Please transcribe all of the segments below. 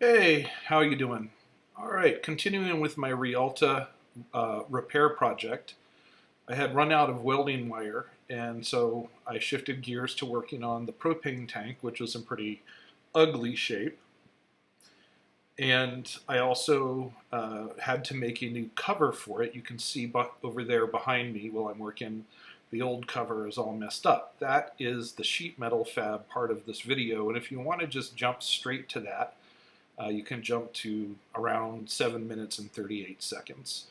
Hey, how you doing? All right, continuing with my Rialta repair project. I had run out of welding wire, and so I shifted gears to working on the propane tank, which was in pretty ugly shape. And I also had to make a new cover for it. You can see over there behind me while I'm working, the old cover is all messed up. That is the sheet metal fab part of this video, and if you want to just jump straight to that, you can jump to around 7 minutes and 38 seconds.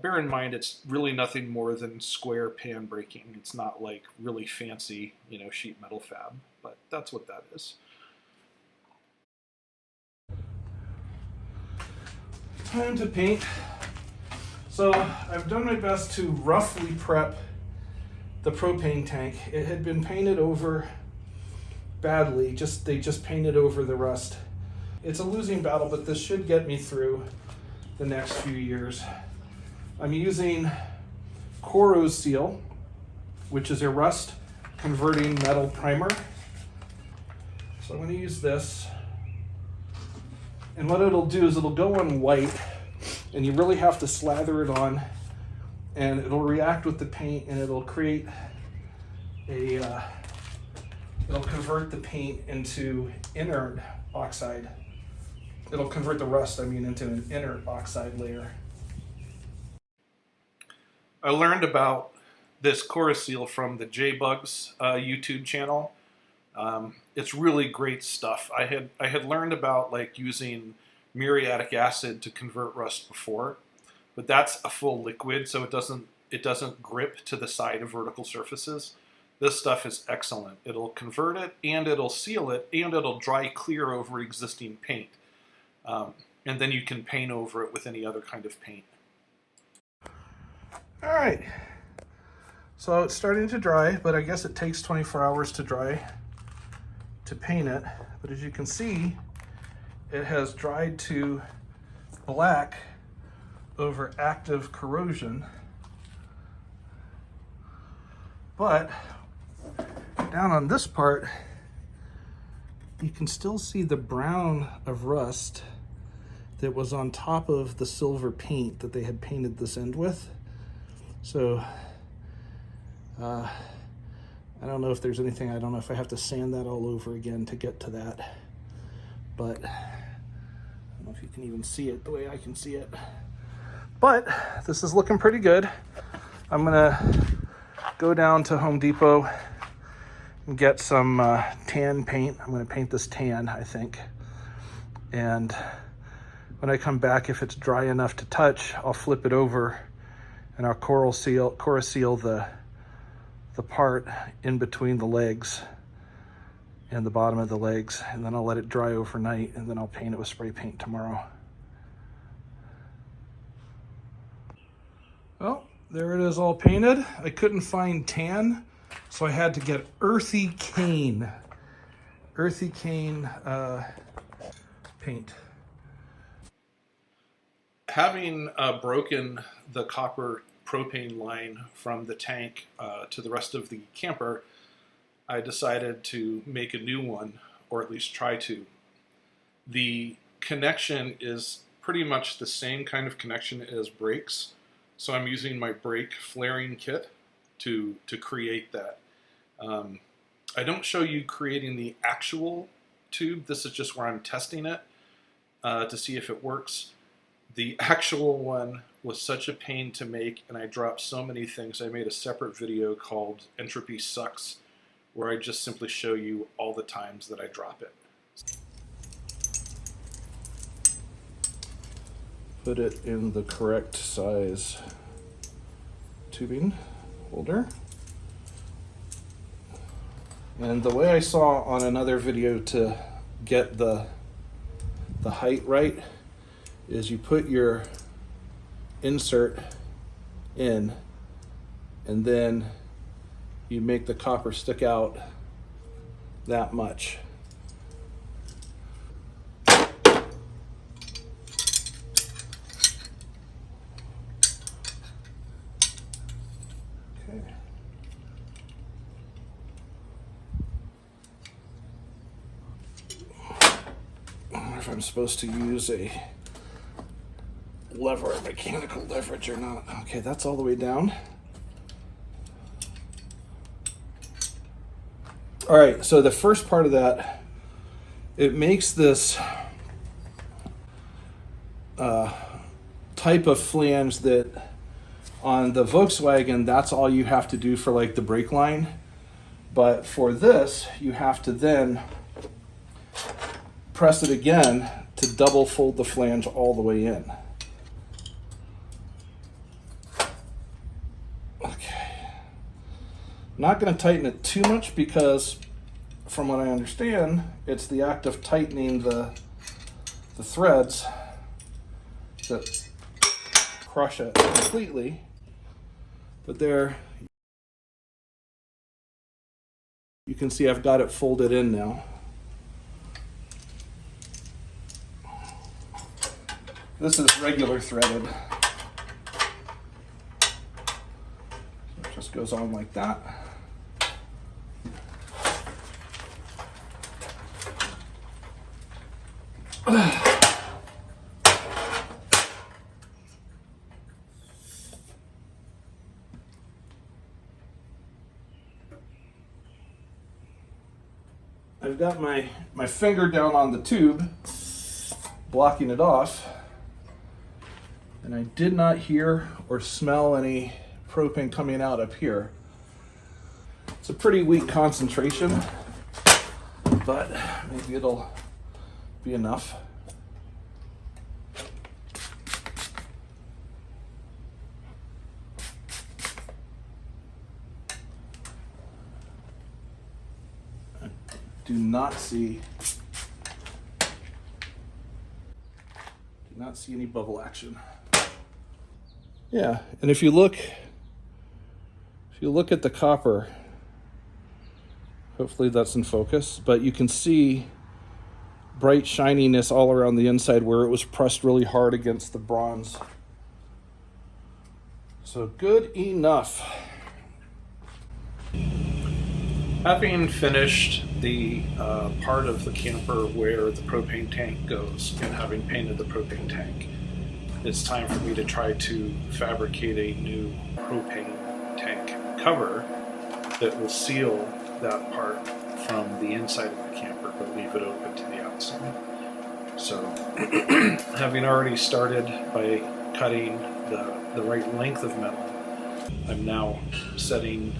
Bear in mind, it's really nothing more than square pan breaking. It's not like really fancy, sheet metal fab, but that's what that is. Time to paint. So I've done my best to roughly prep the propane tank. It had been painted over badly. They just painted over the rust. It's a losing battle, but this should get me through the next few years. I'm using Seal, which is a rust converting metal primer. So I'm going to use this. And what it'll do is it'll go on white, and you really have to slather it on, and it'll react with the paint, and it'll create it'll convert the paint into inert oxide. It'll convert the rust, into an inert oxide layer. I learned about this Seal from the J-Bugs YouTube channel. It's really great stuff. I had learned about using muriatic acid to convert rust before, but that's a full liquid, so it doesn't grip to the side of vertical surfaces. This stuff is excellent. It'll convert it, and it'll seal it, and it'll dry clear over existing paint. And then you can paint over it with any other kind of paint. All right, so it's starting to dry, but I guess it takes 24 hours to dry to paint it. But as you can see, it has dried to black over active corrosion. But down on this part, you can still see the brown of rust that was on top of the silver paint that they had painted this end with. So I don't know if there's anything, I don't know if I have to sand that all over again to get to that, but I don't know if you can even see it the way I can see it. But this is looking pretty good. I'm gonna go down to Home Depot and get some tan paint. I'm gonna paint this tan, I think. And when I come back, if it's dry enough to touch, I'll flip it over and I'll Seal the part in between the legs and the bottom of the legs, and then I'll let it dry overnight, and then I'll paint it with spray paint tomorrow. Well, there it is all painted. I couldn't find tan, so I had to get earthy cane paint. Having broken the copper propane line from the tank to the rest of the camper, I decided to make a new one, or at least try to. The connection is pretty much the same kind of connection as brakes, so I'm using my brake flaring kit to create that. I don't show you creating the actual tube. This is just where I'm testing it to see if it works. The actual one was such a pain to make, and I dropped so many things. I made a separate video called Entropy Sucks, where I just simply show you all the times that I drop it. Put it in the correct size tubing holder. And the way I saw on another video to get the height right is you put your insert in, and then you make the copper stick out that much. Okay. I wonder if I'm supposed to use a lever, mechanical leverage or not. Okay, that's all the way down. All right, so the first part of that, it makes this type of flange that on the Volkswagen, that's all you have to do for like the brake line. But for this, you have to then press it again to double fold the flange all the way in. Okay. I'm not going to tighten it too much because from what I understand, it's the act of tightening the threads that crush it completely. But there, you can see I've got it folded in now. This is regular threaded. It just goes on like that. I've got my finger down on the tube, blocking it off, and I did not hear or smell any propane coming out up here. It's a pretty weak concentration, but maybe it'll be enough. Do not see any bubble action. Yeah, and if you look at the copper, hopefully that's in focus, but you can see bright shininess all around the inside where it was pressed really hard against the bronze. So good enough. Having finished the part of the camper where the propane tank goes and having painted the propane tank, it's time for me to try to fabricate a new propane tank cover that will seal that part from the inside of the camper but leave it open to the outside. So having already started by cutting the right length of metal, I'm now setting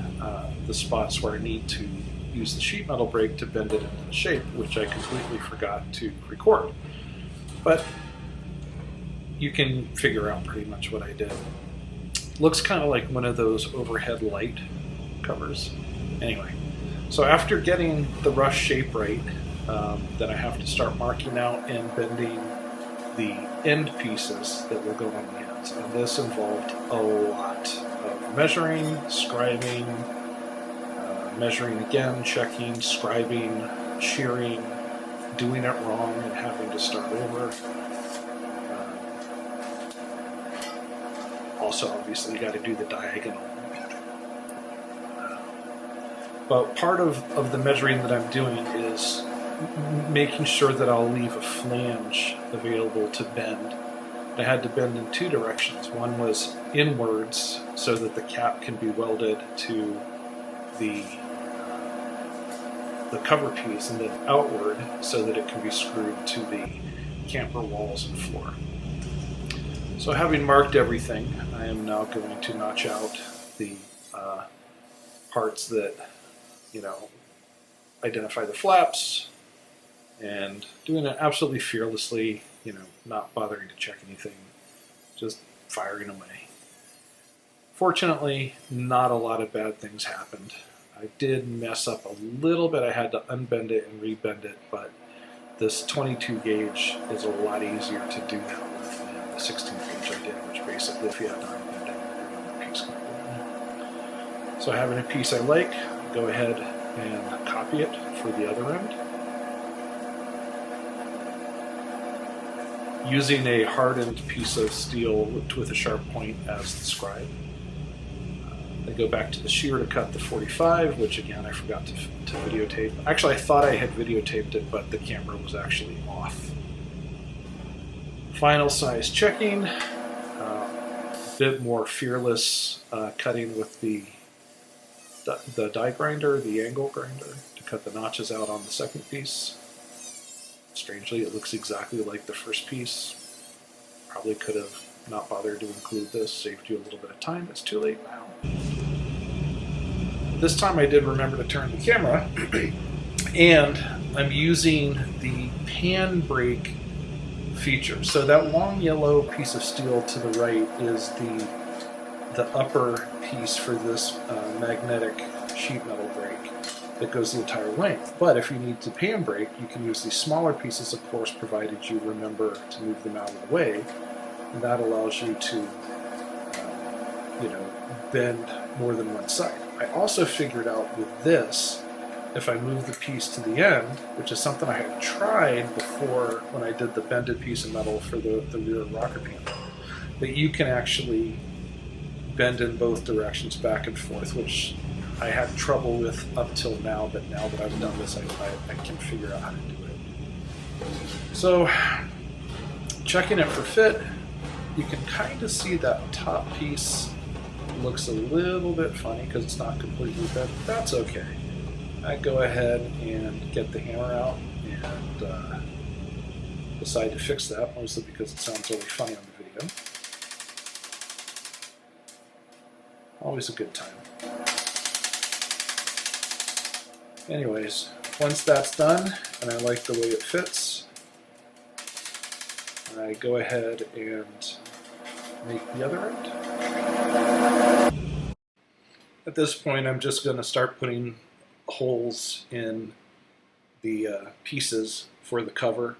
the spots where I need to use the sheet metal brake to bend it into the shape, which I completely forgot to record. But you can figure out pretty much what I did. Looks kind of like one of those overhead light covers. Anyway, so after getting the rough shape right, then I have to start marking out and bending the end pieces that will go on the ends. And this involved a lot of measuring, scribing, measuring again, checking, scribing, shearing, doing it wrong and having to start over. Also, obviously, you got to do the diagonal. But part of the measuring that I'm doing is making sure that I'll leave a flange available to bend. I had to bend in two directions. One was inwards so that the cap can be welded to the cover piece, and then outward so that it can be screwed to the camper walls and floor. So having marked everything, I am now going to notch out the parts that, identify the flaps, and doing it absolutely fearlessly, not bothering to check anything, just firing away. Fortunately, not a lot of bad things happened. I did mess up a little bit. I had to unbend it and rebend it, but this 22 gauge is a lot easier to do that with than the 16 gauge I did, which basically, if you had to unbend it, you're on the piece completely. So having a piece I like, go ahead and copy it for the other end. Using a hardened piece of steel with a sharp point as the scribe. I go back to the shear to cut the 45, which again I forgot to videotape. Actually, I thought I had videotaped it, but the camera was actually off. Final size checking, a bit more fearless cutting with the die grinder, the angle grinder, to cut the notches out on the second piece. Strangely, it looks exactly like the first piece. Probably could have not bothered to include this, saved you a little bit of time. It's too late now. This time I did remember to turn the camera, and I'm using the pan brake feature. So that long yellow piece of steel to the right is the upper piece for this magnetic sheet metal brake that goes the entire length. But if you need to pan brake, you can use these smaller pieces, of course, provided you remember to move them out of the way, and that allows you to bend more than one side. I also figured out with this, if I move the piece to the end, which is something I had tried before when I did the bended piece of metal for the rear rocker panel, that you can actually bend in both directions back and forth, which I had trouble with up till now, but now that I've done this, I can figure out how to do it. So, checking it for fit, you can kind of see that top piece looks a little bit funny because it's not completely bent. That's okay. I go ahead and get the hammer out and decide to fix that, mostly because it sounds really funny on the video. Always a good time. Anyways, once that's done and I like the way it fits, I go ahead and make the other end. At this point, I'm just going to start putting holes in the pieces for the cover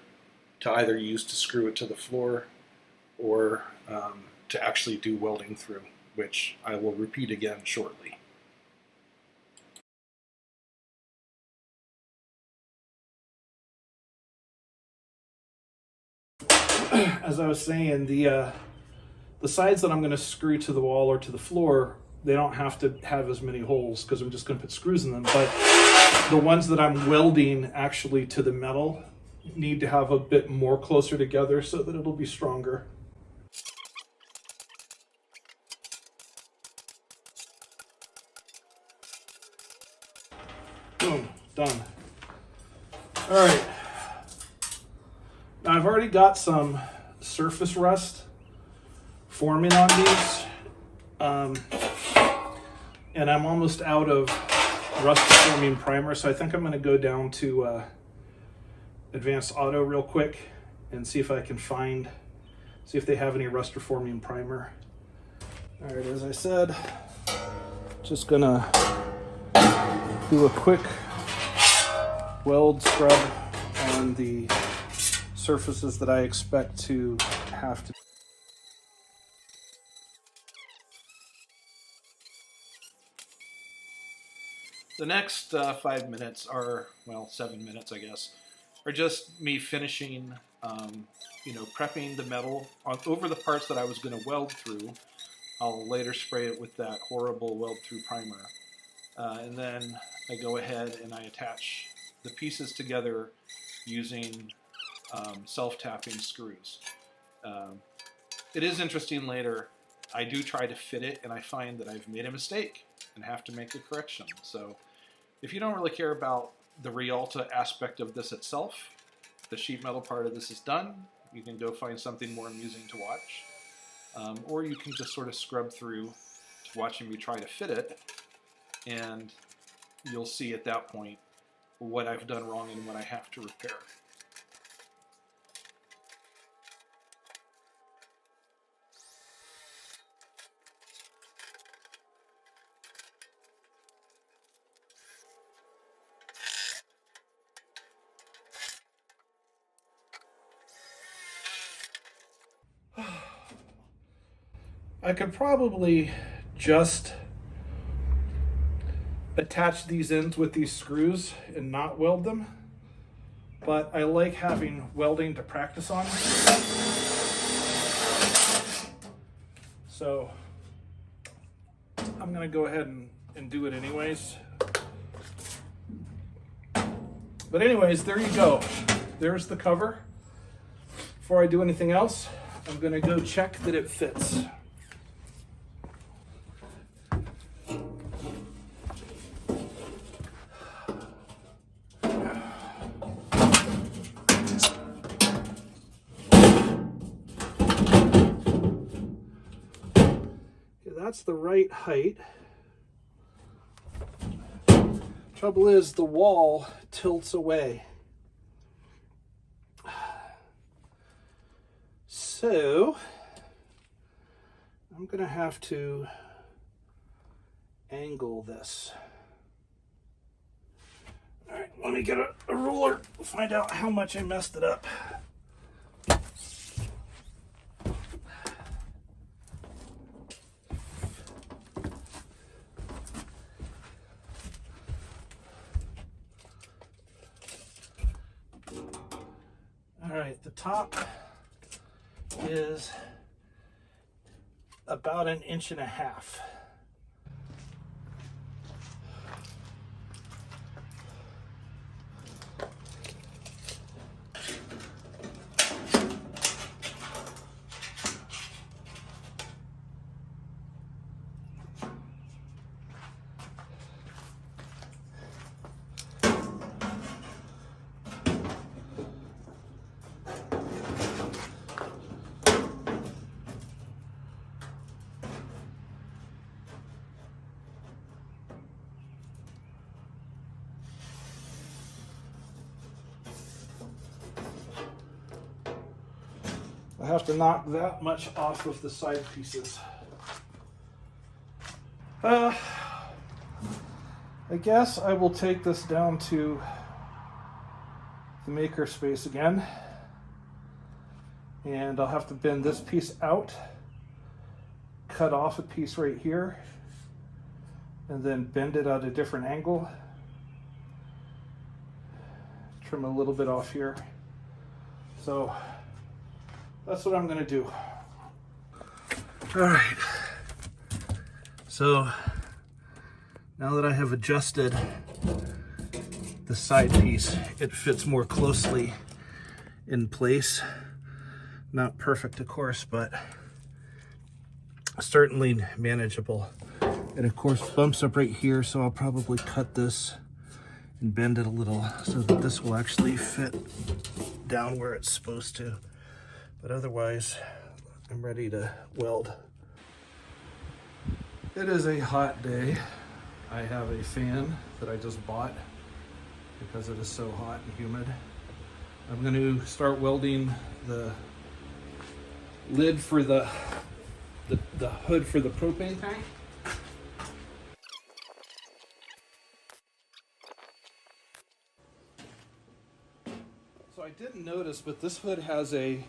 to either use to screw it to the floor or to actually do welding through, which I will repeat again shortly. As I was saying, the sides that I'm going to screw to the wall or to the floor, they don't have to have as many holes because I'm just going to put screws in them. But the ones that I'm welding actually to the metal need to have a bit more closer together so that it'll be stronger. Boom, done. All right. Now I've already got some surface rust forming on these. And I'm almost out of rust forming primer, so I think I'm going to go down to Advanced Auto real quick and see if I can see if they have any rust forming primer. All right, as I said, just gonna do a quick weld scrub on the surfaces that I expect to have to. The next 5 minutes are, well, 7 minutes, I guess, are just me finishing, prepping the metal over the parts that I was going to weld through. I'll later spray it with that horrible weld-through primer. And then I go ahead and I attach the pieces together using self-tapping screws. It is interesting later. I do try to fit it, and I find that I've made a mistake and have to make a correction. So if you don't really care about the Rialta aspect of this itself, the sheet metal part of this is done. You can go find something more amusing to watch. Or you can just sort of scrub through to watching me try to fit it, and you'll see at that point what I've done wrong and what I have to repair. I could probably just attach these ends with these screws and not weld them, but I like having welding to practice on. So I'm gonna go ahead and do it anyways. But anyways, there you go. There's the cover Before I do anything else, I'm gonna go check that it fits. That's the right height. Trouble is, the wall tilts away. So, I'm going to have to angle this. All right, let me get a ruler, find out how much I messed it up. All right, the top is about 1.5 inches. I have to knock that much off of the side pieces. I guess I will take this down to the maker space again, and I'll have to bend this piece out, cut off a piece right here, and then bend it at a different angle, trim a little bit off here. So that's what I'm going to do. All right. So now that I have adjusted the side piece, it fits more closely in place. Not perfect, of course, but certainly manageable. It, of course, bumps up right here, so I'll probably cut this and bend it a little so that this will actually fit down where it's supposed to. But otherwise, I'm ready to weld. It is a hot day. I have a fan that I just bought because it is so hot and humid. I'm going to start welding the lid for the hood for the propane tank. So I didn't notice, but this hood has a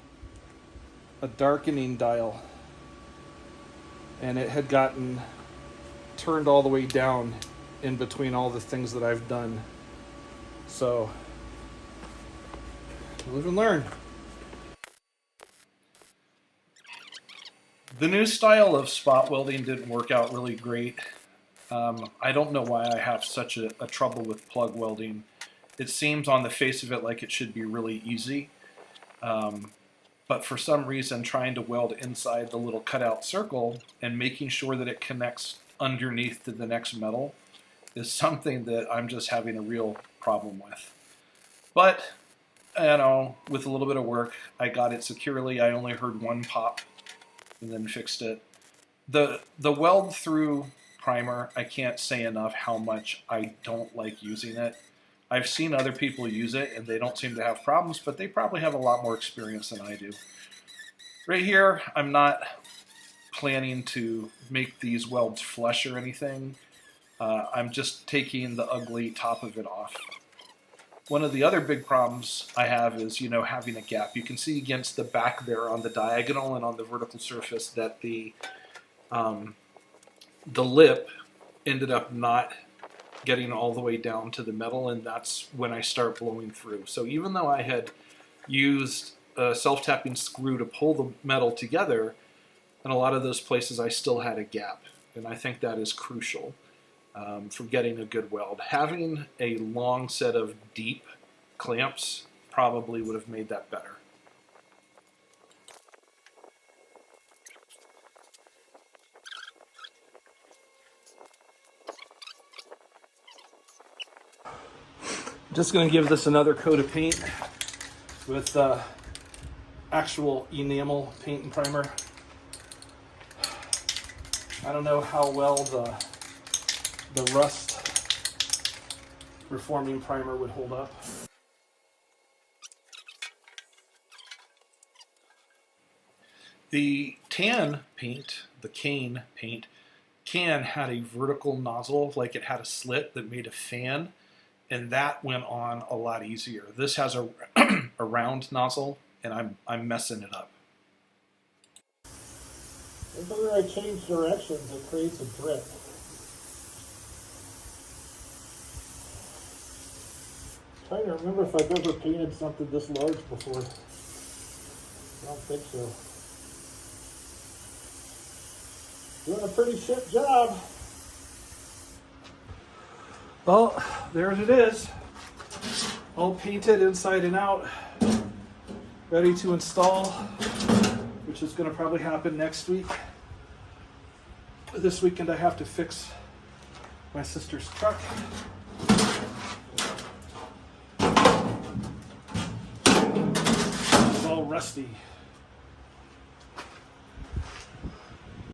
darkening dial, and it had gotten turned all the way down in between all the things that I've done. So live and learn. The new style of spot welding didn't work out really great. I don't know why I have such a trouble with plug welding. It seems on the face of it like it should be really easy. But for some reason, trying to weld inside the little cutout circle and making sure that it connects underneath to the next metal is something that I'm just having a real problem with. But, you know, with a little bit of work, I got it securely. I only heard one pop and then fixed it. The weld through primer, I can't say enough how much I don't like using it. I've seen other people use it and they don't seem to have problems, but they probably have a lot more experience than I do. Right here, I'm not planning to make these welds flush or anything. I'm just taking the ugly top of it off. One of the other big problems I have is, you know, having a gap. You can see against the back there on the diagonal and on the vertical surface that the lip ended up not getting all the way down to the metal, and that's when I start blowing through. So even though I had used a self-tapping screw to pull the metal together, in a lot of those places I still had a gap, and I think that is crucial for getting a good weld. Having a long set of deep clamps probably would have made that better. Just going to give this another coat of paint with actual enamel paint and primer. I don't know how well the rust reforming primer would hold up. The tan paint, the cane paint, had a vertical nozzle, like it had a slit that made a fan, and that went on a lot easier. This has a, a round nozzle, and I'm messing it up. Whenever I change directions, it creates a drip. I'm trying to remember if I've ever painted something this large before. I don't think so. Doing a pretty shit job. Well, there it is. All painted inside and out. Ready to install, which is going to probably happen next week. This weekend I have to fix my sister's truck. It's all rusty.